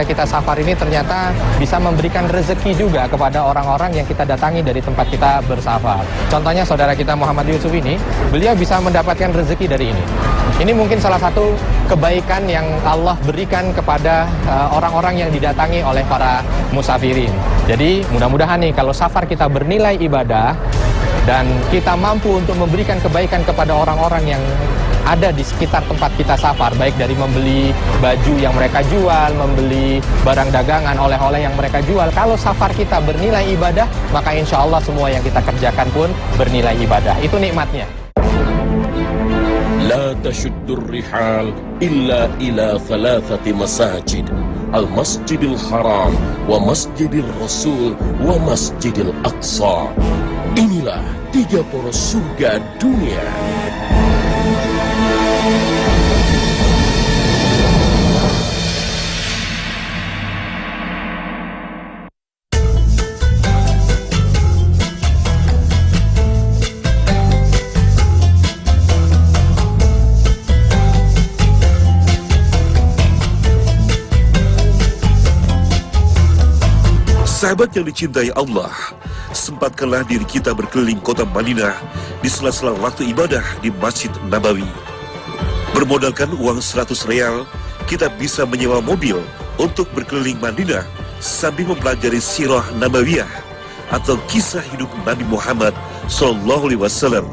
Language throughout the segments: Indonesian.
ketika kita safar ini ternyata bisa memberikan rezeki juga kepada orang-orang yang kita datangi dari tempat kita bersafar. Contohnya saudara kita Muhammad Yusuf ini, beliau bisa mendapatkan rezeki dari ini. Ini mungkin salah satu kebaikan yang Allah berikan kepada orang-orang yang didatangi oleh para musafirin. Jadi mudah-mudahan nih kalau safar kita bernilai ibadah dan kita mampu untuk memberikan kebaikan kepada orang-orang yang ada di sekitar tempat kita safar, baik dari membeli baju yang mereka jual, membeli barang dagangan, oleh-oleh yang mereka jual. Kalau safar kita bernilai ibadah, maka insya Allah semua yang kita kerjakan pun bernilai ibadah. Itu nikmatnya. لا تشد الرحال إلا إلى 3 مساجد المسجد الحرام ومسجد الرسول ومسجid al-Aqsa. Inilah 3 poros surga dunia. Sahabat yang dicintai Allah, sempatkanlah diri kita berkeliling kota Madinah di sela-sela waktu ibadah di Masjid Nabawi. Bermodalkan uang 100 real, kita bisa menyewa mobil untuk berkeliling Madinah sambil mempelajari sirah Nabawiyah atau kisah hidup Nabi Muhammad SAW.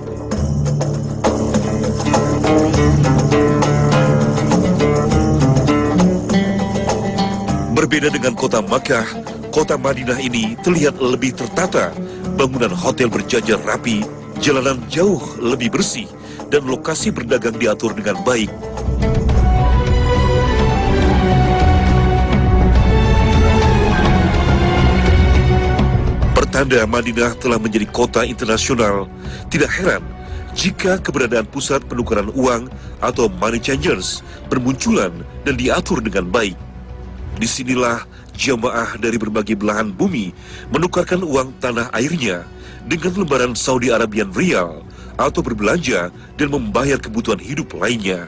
Berbeda dengan kota Makkah, kota Madinah ini terlihat lebih tertata, bangunan hotel berjajar rapi, jalanan jauh lebih bersih, dan lokasi berdagang diatur dengan baik. Pertanda Madinah telah menjadi kota internasional, tidak heran jika keberadaan pusat penukaran uang atau money changers bermunculan dan diatur dengan baik. Disinilah jamaah dari berbagai belahan bumi menukarkan uang tanah airnya dengan lembaran Saudi Arabian Rial atau berbelanja dan membayar kebutuhan hidup lainnya.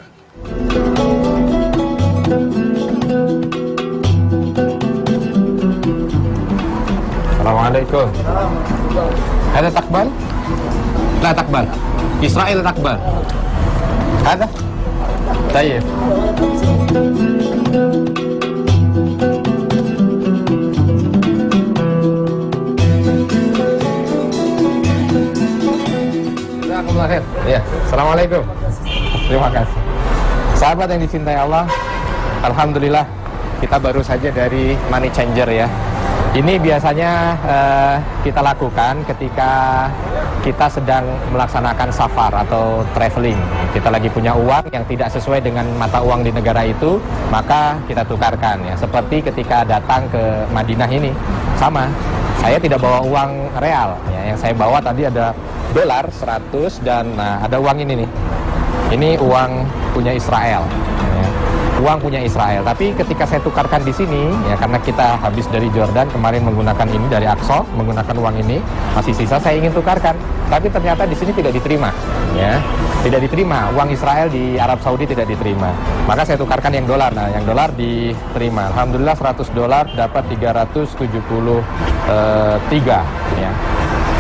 Assalamualaikum. Ada takbal? La takbal. Israel takbal. Ada? Tayyib. Ya, Assalamualaikum. Terima kasih. Sahabat yang dicintai Allah, alhamdulillah kita baru saja dari money changer ya. Ini biasanya kita lakukan ketika kita sedang melaksanakan safar atau traveling. Kita lagi punya uang yang tidak sesuai dengan mata uang di negara itu, maka kita tukarkan ya. Seperti ketika datang ke Madinah ini, sama. Saya tidak bawa uang real ya. Yang saya bawa tadi ada dolar 100 dan ada uang ini nih. Ini uang punya Israel. Ya. Uang punya Israel. Tapi ketika saya tukarkan di sini, ya karena kita habis dari Jordan kemarin menggunakan ini dari Aqsa, menggunakan uang ini, masih sisa saya ingin tukarkan. Tapi ternyata di sini tidak diterima, ya. Tidak diterima. Uang Israel di Arab Saudi tidak diterima. Maka saya tukarkan yang dolar. Nah, yang dolar diterima. Alhamdulillah 100 dolar dapat 373, ya.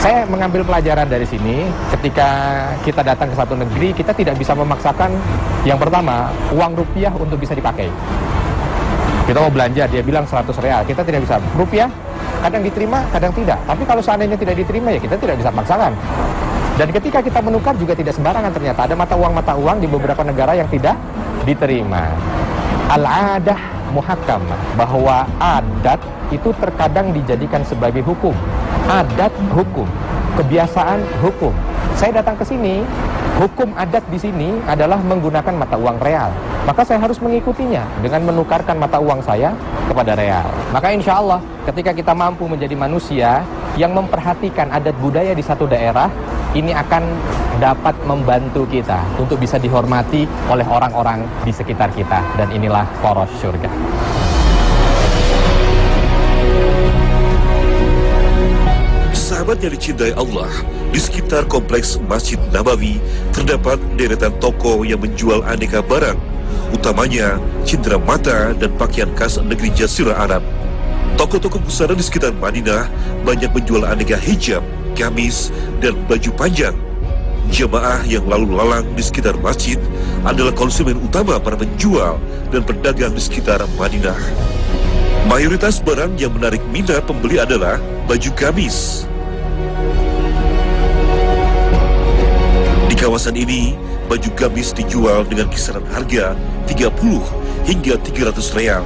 Saya mengambil pelajaran dari sini, ketika kita datang ke satu negeri, kita tidak bisa memaksakan, yang pertama, uang rupiah untuk bisa dipakai. Kita mau belanja, dia bilang 100 real, kita tidak bisa. Rupiah, kadang diterima, kadang tidak. Tapi kalau seandainya tidak diterima, ya kita tidak bisa paksakan. Dan ketika kita menukar juga tidak sembarangan ternyata. Ada mata uang di beberapa negara yang tidak diterima. Al-adah muhakkamah, bahwa adat itu terkadang dijadikan sebagai hukum. Adat hukum, kebiasaan hukum. Saya datang ke sini, hukum adat di sini adalah menggunakan mata uang real. Maka saya harus mengikutinya dengan menukarkan mata uang saya kepada real. Maka insya Allah ketika kita mampu menjadi manusia yang memperhatikan adat budaya di satu daerah, ini akan dapat membantu kita untuk bisa dihormati oleh orang-orang di sekitar kita. Dan inilah poros surga. Sahabat yang dicintai Allah, di sekitar kompleks Masjid Nabawi terdapat deretan toko yang menjual aneka barang, utamanya cenderamata dan pakaian khas negeri Jazirah Arab. Toko-toko busana di sekitar Madinah banyak menjual aneka hijab, gamis, dan baju panjang. Jemaah yang lalu lalang di sekitar masjid adalah konsumen utama para penjual dan pedagang di sekitar Madinah. Mayoritas barang yang menarik minat pembeli adalah baju gamis. Di kawasan ini, baju gamis dijual dengan kisaran harga 30 hingga 300 real.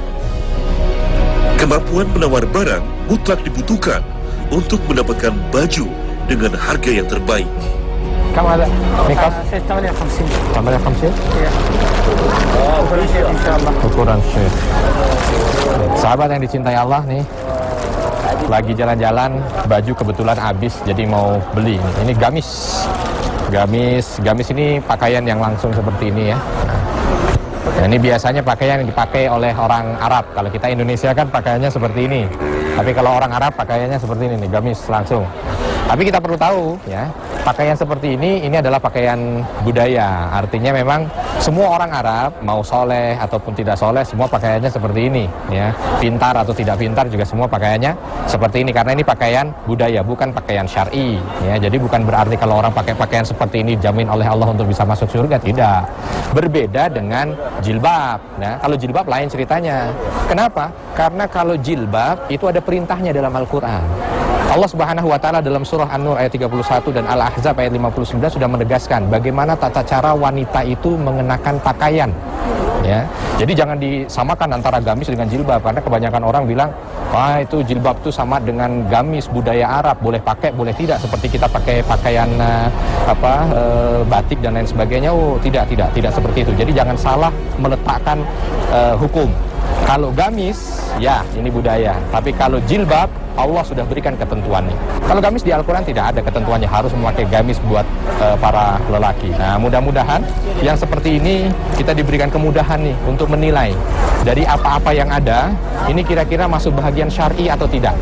Kemampuan menawar barang mutlak dibutuhkan untuk mendapatkan baju dengan harga yang terbaik. Kamu ada mikas? 58. 58? Iya. Ukuran syekh insyaallah. Ukuran syekh. Sahabat yang dicintai Allah nih, lagi jalan-jalan, baju kebetulan habis, jadi mau beli. Ini gamis. Gamis ini pakaian yang langsung seperti ini ya. Nah, ini biasanya pakaian yang dipakai oleh orang Arab. Kalau kita Indonesia kan pakaiannya seperti ini. Tapi kalau orang Arab pakaiannya seperti ini nih, gamis langsung. Tapi kita perlu tahu ya, pakaian seperti ini adalah pakaian budaya. Artinya memang semua orang Arab, mau soleh ataupun tidak soleh, semua pakaiannya seperti ini ya. Pintar atau tidak pintar juga semua pakaiannya seperti ini, karena ini pakaian budaya, bukan pakaian syar'i ya. Jadi bukan berarti kalau orang pakai pakaian seperti ini jamin oleh Allah untuk bisa masuk surga, tidak. Berbeda dengan jilbab. Nah, kalau jilbab lain ceritanya. Kenapa? Karena kalau jilbab itu ada perintahnya dalam Al-Qur'an. Allah Subhanahu wa taala dalam surah An-Nur ayat 31 dan Al-Ahzab ayat 59 sudah menegaskan bagaimana tata cara wanita itu mengenakan pakaian. Ya. Jadi jangan disamakan antara gamis dengan jilbab, karena kebanyakan orang bilang, "Wah, itu jilbab itu sama dengan gamis budaya Arab, boleh pakai, boleh tidak, seperti kita pakai pakaian batik dan lain sebagainya." Oh, tidak seperti itu. Jadi jangan salah meletakkan hukum. Kalau gamis, ya ini budaya. Tapi kalau jilbab, Allah sudah berikan ketentuannya. Kalau gamis di Al-Quran tidak ada ketentuannya harus memakai gamis buat para lelaki. Nah, mudah-mudahan yang seperti ini kita diberikan kemudahan nih untuk menilai dari apa-apa yang ada, ini kira-kira masuk bahagian syar'i atau tidak.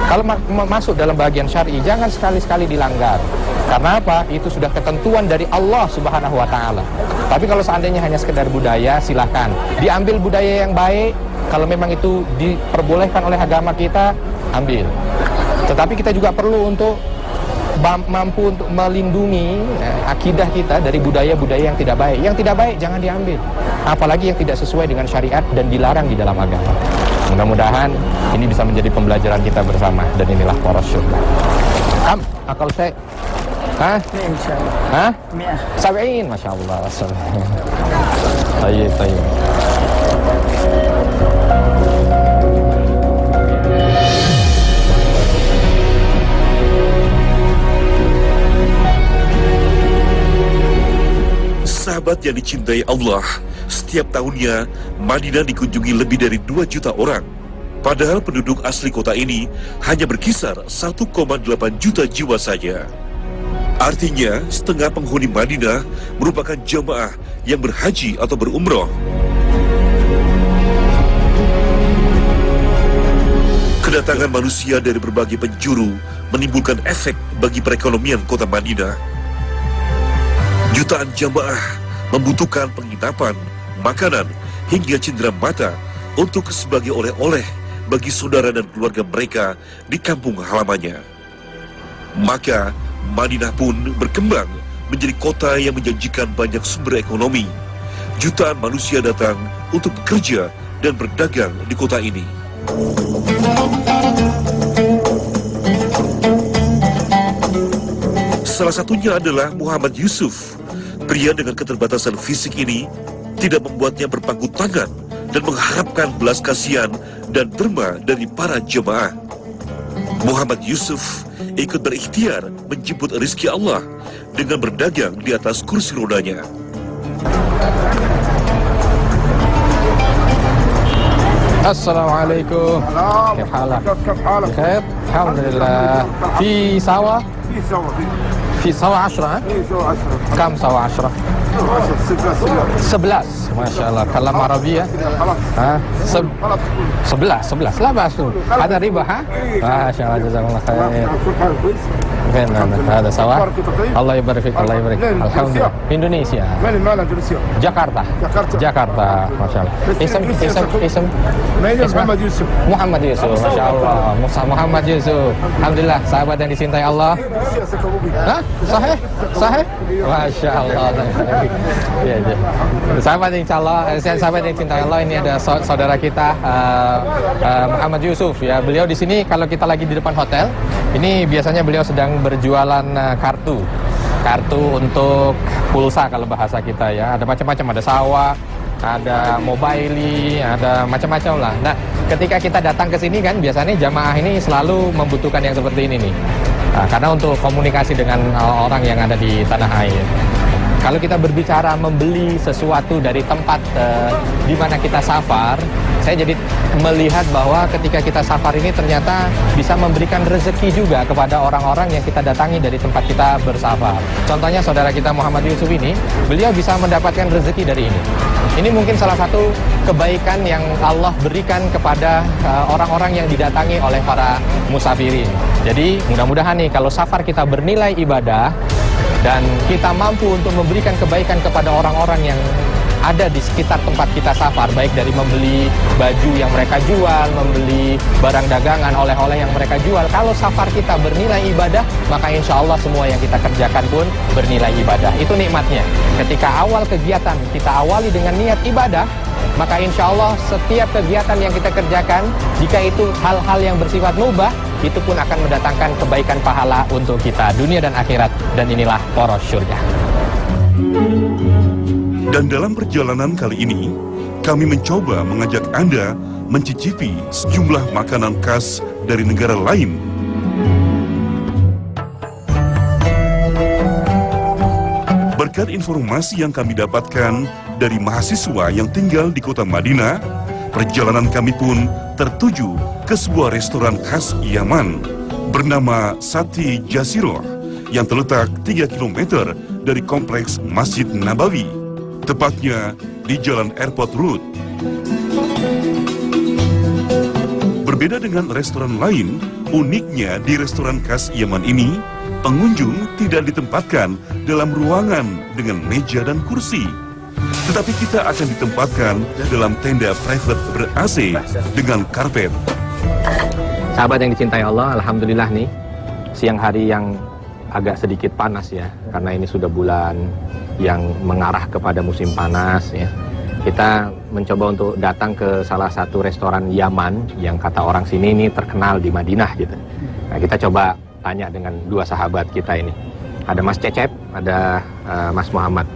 Kalau masuk dalam bahagian syar'i, jangan sekali-sekali dilanggar. Karena apa? Itu sudah ketentuan dari Allah Subhanahu wa taala. Tapi kalau seandainya hanya sekedar budaya, silahkan diambil budaya yang baik. Kalau memang itu diperbolehkan oleh agama kita, ambil. Tetapi kita juga perlu untuk mampu untuk melindungi akidah kita dari budaya-budaya yang tidak baik. Yang tidak baik jangan diambil. Apalagi yang tidak sesuai dengan syariat dan dilarang di dalam agama. Mudah-mudahan ini bisa menjadi pembelajaran kita bersama, dan inilah poros syurga. Akal saya. Hah? Insyaallah. Hah? 100. 70, Masya Allah. Tayyib. Sahabat yang dicintai Allah, setiap tahunnya Madinah dikunjungi lebih dari 2 juta orang. Padahal penduduk asli kota ini hanya berkisar 1,8 juta jiwa saja. Artinya, setengah penghuni Madinah merupakan jamaah yang berhaji atau berumroh. Kedatangan manusia dari berbagai penjuru menimbulkan efek bagi perekonomian kota Madinah. Jutaan jamaah membutuhkan penginapan, makanan, hingga cenderamata untuk sebagai oleh-oleh bagi saudara dan keluarga mereka di kampung halamannya. Maka, Madinah pun berkembang menjadi kota yang menjanjikan banyak sumber ekonomi. Jutaan manusia datang untuk bekerja dan berdagang di kota ini. Salah satunya adalah Muhammad Yusuf. Pria dengan keterbatasan fisik ini tidak membuatnya berpangku tangan dan mengharapkan belas kasihan dan derma dari para jemaah. Muhammad Yusuf ikut berikhtiar menjemput rezeki Allah dengan berdagang di atas kursi rodanya. Assalamualaikum. كيف حالك؟ بخير؟ الحمد لله. في سوا؟ في سوا 10 ها؟ كم سوا 10؟ 11 ما شاء الله. كلام عربية؟ ها؟ 11 لا بأس. هذا ربا ها؟ ما شاء الله جزاكم الله خير. Ada sawah. أخبارك أنت طيب؟ Allah yabarik fik, Allah yabarik. Lain, Alhamdulillah. Indonesia. من المال الأندلسية؟ Jakarta. Jakarta. Jakarta, Masya Allah. Ism. نيل محمد يوسف. Muhammad Yusuf, Masya Allah. Muhammad Yusuf. Alhamdulillah, sahabat yang dicintai Allah. سياسة كبوبي. Hah? Sahih? Sahih? Masya Allah. Iya, iya. Sahabat yang dicintai Allah, ini ada saudara kita Muhammad Yusuf ya. Beliau di sini kalau kita lagi di depan hotel, ini biasanya beliau sedang berjualan kartu untuk pulsa kalau bahasa kita ya. Ada macam-macam, ada sawah, ada mobile, ada macam-macam lah. Nah, ketika kita datang ke sini kan biasanya jamaah ini selalu membutuhkan yang seperti ini nih. Nah, karena untuk komunikasi dengan orang yang ada di tanah air. Kalau kita berbicara membeli sesuatu dari tempat di mana kita safar, saya jadi melihat bahwa ketika kita safar ini ternyata bisa memberikan rezeki juga kepada orang-orang yang kita datangi dari tempat kita bersafar. Contohnya saudara kita Muhammad Yusuf ini, beliau bisa mendapatkan rezeki dari ini. Ini mungkin salah satu kebaikan yang Allah berikan kepada orang-orang yang didatangi oleh para musafirin. Jadi mudah-mudahan nih kalau safar kita bernilai ibadah dan kita mampu untuk memberikan kebaikan kepada orang-orang yang ada di sekitar tempat kita safar, baik dari membeli baju yang mereka jual, membeli barang dagangan, oleh-oleh yang mereka jual. Kalau safar kita bernilai ibadah, maka insya Allah semua yang kita kerjakan pun bernilai ibadah. Itu nikmatnya. Ketika awal kegiatan kita awali dengan niat ibadah, maka insya Allah setiap kegiatan yang kita kerjakan, jika itu hal-hal yang bersifat mubah, itu pun akan mendatangkan kebaikan pahala untuk kita dunia dan akhirat. Dan inilah poros syurga. Dan dalam perjalanan kali ini, kami mencoba mengajak Anda mencicipi sejumlah makanan khas dari negara lain. Berkat informasi yang kami dapatkan dari mahasiswa yang tinggal di kota Madinah, perjalanan kami pun tertuju ke sebuah restoran khas Yaman bernama Sati Jasiroh yang terletak 3 km dari kompleks Masjid Nabawi, tepatnya di Jalan Airport Road. Berbeda dengan restoran lain, uniknya di restoran khas Yaman ini, pengunjung tidak ditempatkan dalam ruangan dengan meja dan kursi, tetapi kita akan ditempatkan dalam tenda private ber-AC dengan karpet. Sahabat yang dicintai Allah, alhamdulillah nih, siang hari yang agak sedikit panas ya, karena ini sudah bulan yang mengarah kepada musim panas ya. Kita mencoba untuk datang ke salah satu restoran Yaman yang kata orang sini ini terkenal di Madinah gitu. Nah, kita coba tanya dengan dua sahabat kita ini. Ada Mas Cecep, ada Mas Muhammad.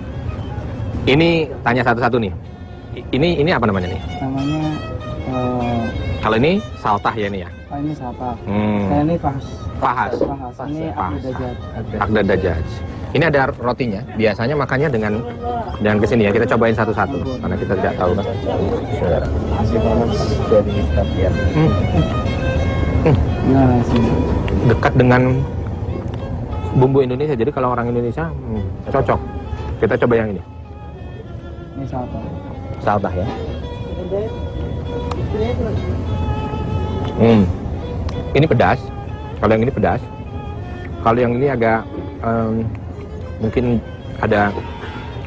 Ini tanya satu-satu nih. Ini apa namanya nih? Namanya Kalau ini saltah ya ini ya? ini siapa? Saya ini Fahas. Fahas. Ini Fahas. Dajjal. Agda Dajjal. Ini ada rotinya. Biasanya makannya dengan kesini ya. Kita cobain satu-satu karena kita tidak tahu kan. Masih panas dari tapian. Nah, sini. Dekat dengan bumbu Indonesia. Jadi kalau orang Indonesia cocok. Kita coba yang ini. Ini siapa? Saltah ya. Ini pedas. Kalau yang ini pedas. Kalau yang ini agak mungkin ada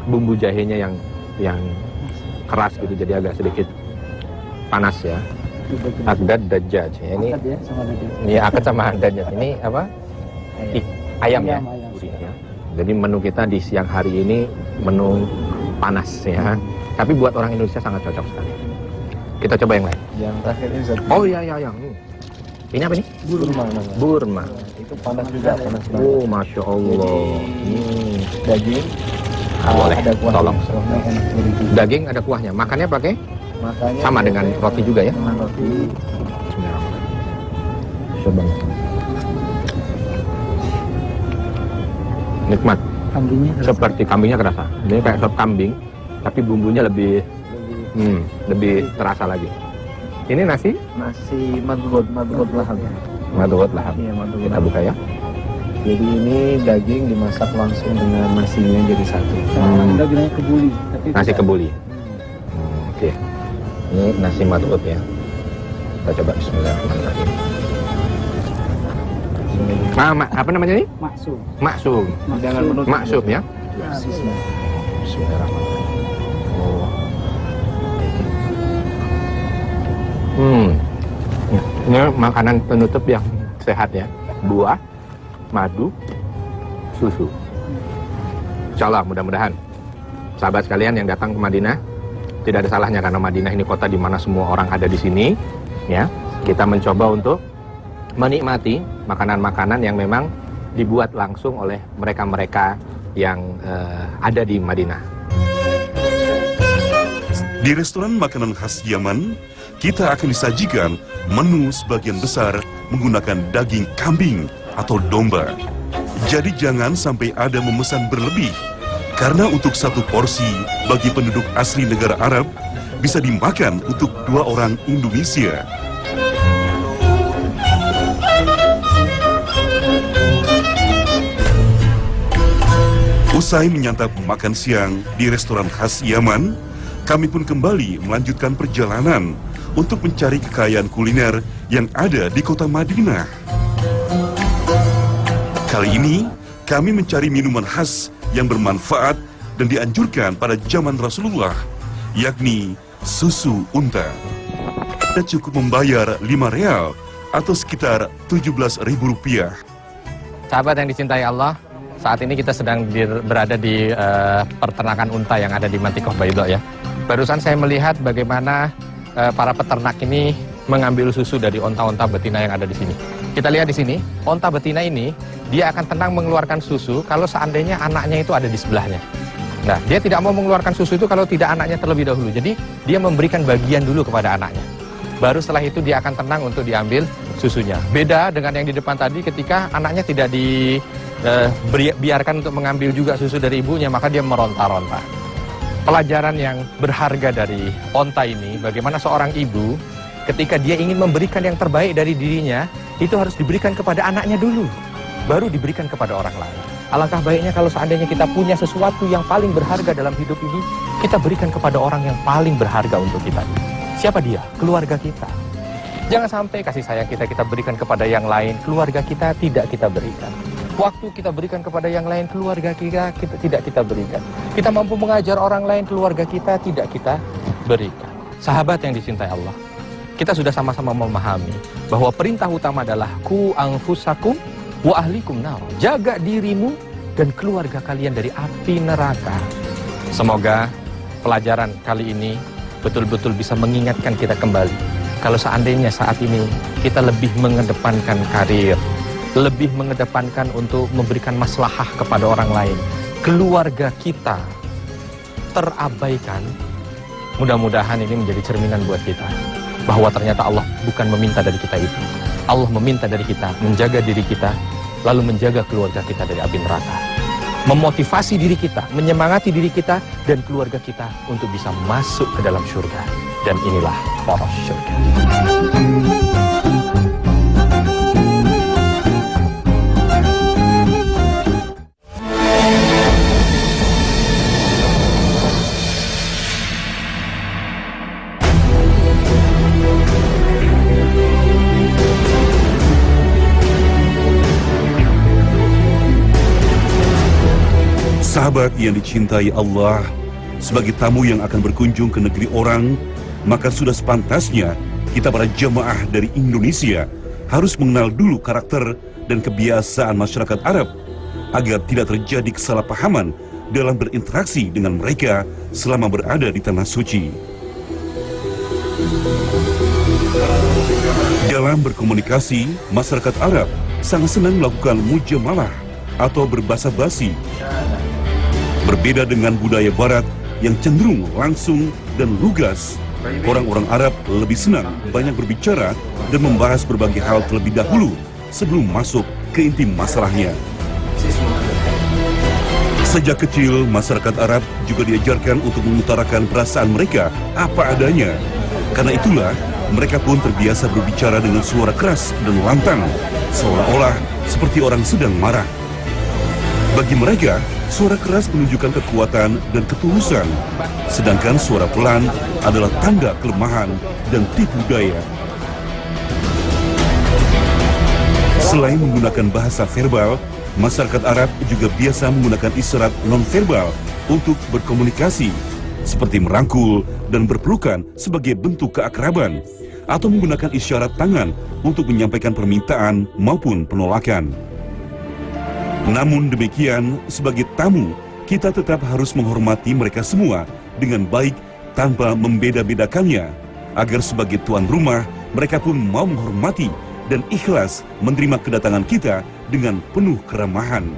bumbu jahenya yang keras gitu, jadi agak sedikit panas ya. Agda Dajjal. Ini Akad ya, sama Dajjal. Ini akad sama Dajjal. Ini apa? Ayam ya. Ayam. Ya. Jadi menu kita di siang hari ini menu panas ya. Tapi buat orang Indonesia sangat cocok sekali. Kita coba yang lain. Yang terakhir ini Zat. Oh iya. Ini apa nih? Burma. Burma. Itu panas juga, panas banget. Oh, Masya Allah. Daging. Boleh, Ada kuah. tolong. Enak gurih. Daging ada kuahnya. Makannya pakai Makanya sama dengan roti juga ya? Dengan roti. Coba. Nikmat. Kambingnya kerasa. Seperti kambingnya kerasa. Ini kayak sop kambing, tapi bumbunya lebih terasa lagi. Ini nasi Nasi madrot lahab. madhut lahab. Iya, madrot Kita lahab. buka ya. Jadi ini daging dimasak langsung dengan nasinya jadi satu. Ada bilangnya kebuli, tapi Nasi bisa. kebuli. Oke. Ini nasi madhut ya. Kita coba bismillahirrahmanirrahim. Apa namanya ini? Maksum. Maksum. Hidangan penutup. Maksum ya. Ini makanan penutup yang sehat ya. Buah, madu, susu. Insya Allah mudah-mudahan sahabat sekalian yang datang ke Madinah, tidak ada salahnya karena Madinah ini kota di mana semua orang ada di sini. Ya, kita mencoba untuk menikmati makanan-makanan yang memang dibuat langsung oleh mereka-mereka yang ada di Madinah. Di restoran makanan khas Yaman, kita akan disajikan menu sebagian besar menggunakan daging kambing atau domba. Jadi jangan sampai ada memesan berlebih, karena untuk satu porsi bagi penduduk asli negara Arab bisa dimakan untuk 2 orang Indonesia. Usai menyantap makan siang di restoran khas Yaman, kami pun kembali melanjutkan perjalanan untuk mencari kekayaan kuliner yang ada di kota Madinah. Kali ini, kami mencari minuman khas yang bermanfaat dan dianjurkan pada zaman Rasulullah, yakni susu unta. Kita cukup membayar 5 real atau sekitar Rp17.000. Sahabat yang dicintai Allah, saat ini kita sedang berada di peternakan unta yang ada di Mantikoh Baidho ya. Barusan saya melihat bagaimana para peternak ini mengambil susu dari onta-onta betina yang ada di sini. Kita lihat di sini, onta betina ini dia akan tenang mengeluarkan susu kalau seandainya anaknya itu ada di sebelahnya. Nah, dia tidak mau mengeluarkan susu itu kalau tidak anaknya terlebih dahulu. Jadi dia memberikan bagian dulu kepada anaknya. Baru setelah itu dia akan tenang untuk diambil susunya. Beda dengan yang di depan tadi, ketika anaknya tidak dibiarkan untuk mengambil juga susu dari ibunya, maka dia meronta-ronta. Pelajaran yang berharga dari onta ini, bagaimana seorang ibu ketika dia ingin memberikan yang terbaik dari dirinya, itu harus diberikan kepada anaknya dulu, baru diberikan kepada orang lain. Alangkah baiknya kalau seandainya kita punya sesuatu yang paling berharga dalam hidup ini, kita berikan kepada orang yang paling berharga untuk kita. Siapa dia? Keluarga kita. Jangan sampai kasih sayang kita berikan kepada yang lain, keluarga kita tidak kita berikan. Waktu kita berikan kepada yang lain, keluarga kita tidak kita berikan. Kita mampu mengajar orang lain, keluarga kita tidak kita berikan. Sahabat yang dicintai Allah, kita sudah sama-sama memahami bahwa perintah utama adalah ku anfusakum wa ahlikum nar. Jaga dirimu dan keluarga kalian dari api neraka. Semoga pelajaran kali ini betul-betul bisa mengingatkan kita kembali. Kalau seandainya saat ini kita lebih mengedepankan karir, lebih mengedepankan untuk memberikan maslahah kepada orang lain, keluarga kita terabaikan, mudah-mudahan ini menjadi cerminan buat kita, bahwa ternyata Allah bukan meminta dari kita itu. Allah meminta dari kita menjaga diri kita, lalu menjaga keluarga kita dari api neraka. Memotivasi diri kita, menyemangati diri kita dan keluarga kita untuk bisa masuk ke dalam surga. Dan inilah poros surga. Sahabat yang dicintai Allah, sebagai tamu yang akan berkunjung ke negeri orang, maka sudah sepantasnya kita para jamaah dari Indonesia harus mengenal dulu karakter dan kebiasaan masyarakat Arab agar tidak terjadi kesalahpahaman dalam berinteraksi dengan mereka selama berada di tanah suci. Dalam berkomunikasi, masyarakat Arab sangat senang melakukan mujamalah atau berbasa-basi. Berbeda dengan budaya Barat yang cenderung langsung dan lugas, orang-orang Arab lebih senang banyak berbicara dan membahas berbagai hal terlebih dahulu sebelum masuk ke inti masalahnya. Sejak kecil, masyarakat Arab juga diajarkan untuk mengutarakan perasaan mereka apa adanya. Karena itulah, mereka pun terbiasa berbicara dengan suara keras dan lantang, seolah-olah seperti orang sedang marah. Bagi mereka, suara keras menunjukkan kekuatan dan ketulusan, sedangkan suara pelan adalah tanda kelemahan dan tipu daya. Selain menggunakan bahasa verbal, masyarakat Arab juga biasa menggunakan isyarat non-verbal untuk berkomunikasi, seperti merangkul dan berpelukan sebagai bentuk keakraban, atau menggunakan isyarat tangan untuk menyampaikan permintaan maupun penolakan. Namun demikian, sebagai tamu, kita tetap harus menghormati mereka semua dengan baik tanpa membeda-bedakannya, agar sebagai tuan rumah, mereka pun mau menghormati dan ikhlas menerima kedatangan kita dengan penuh keramahan.